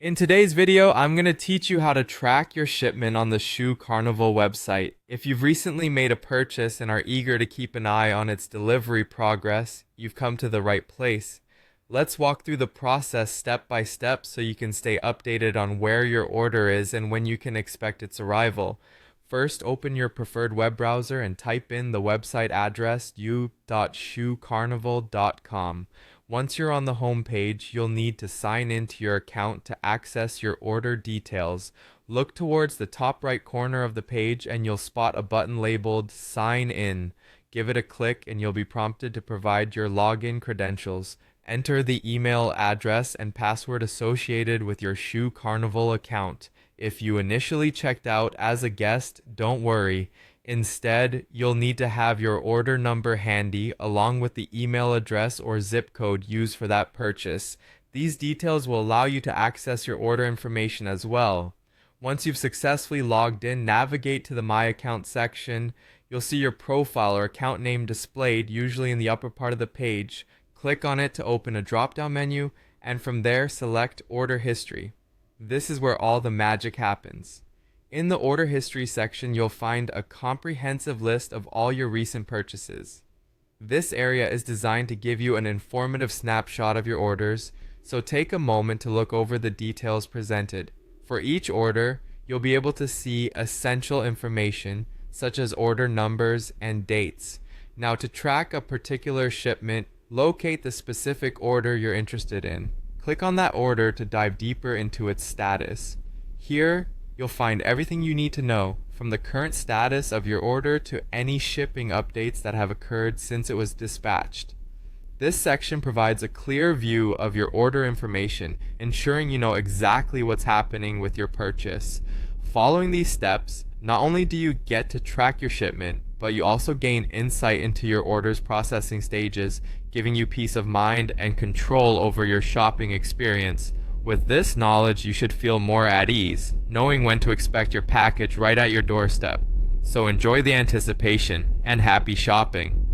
In today's video, I'm going to teach you how to track your shipment on the Shoe Carnival website. If you've recently made a purchase and are eager to keep an eye on its delivery progress, you've come to the right place. Let's walk through the process step by step so you can stay updated on where your order is and when you can expect its arrival. First, open your preferred web browser and type in the website address u.shoecarnival.com. Once you're on the home page, you'll need to sign into your account to access your order details. Look towards the top right corner of the page and you'll spot a button labeled Sign In. Give it a click and you'll be prompted to provide your login credentials. Enter the email address and password associated with your Shoe Carnival account. If you initially checked out as a guest, don't worry. Instead, you'll need to have your order number handy along with the email address or zip code used for that purchase. These details will allow you to access your order information as well. Once you've successfully logged in, navigate to the My Account section. You'll see your profile or account name displayed, usually in the upper part of the page. Click on it to open a drop-down menu, and from there select Order History. This is where all the magic happens. In the order history section, you'll find a comprehensive list of all your recent purchases. This area is designed to give you an informative snapshot of your orders, so take a moment to look over the details presented. For each order, you'll be able to see essential information such as order numbers and dates. Now, to track a particular shipment, locate the specific order you're interested in. Click on that order to dive deeper into its status. Here, you'll find everything you need to know, from the current status of your order to any shipping updates that have occurred since it was dispatched. This section provides a clear view of your order information, ensuring you know exactly what's happening with your purchase. Following these steps, not only do you get to track your shipment, but you also gain insight into your order's processing stages, giving you peace of mind and control over your shopping experience. With this knowledge, you should feel more at ease, knowing when to expect your package right at your doorstep. So enjoy the anticipation and happy shopping.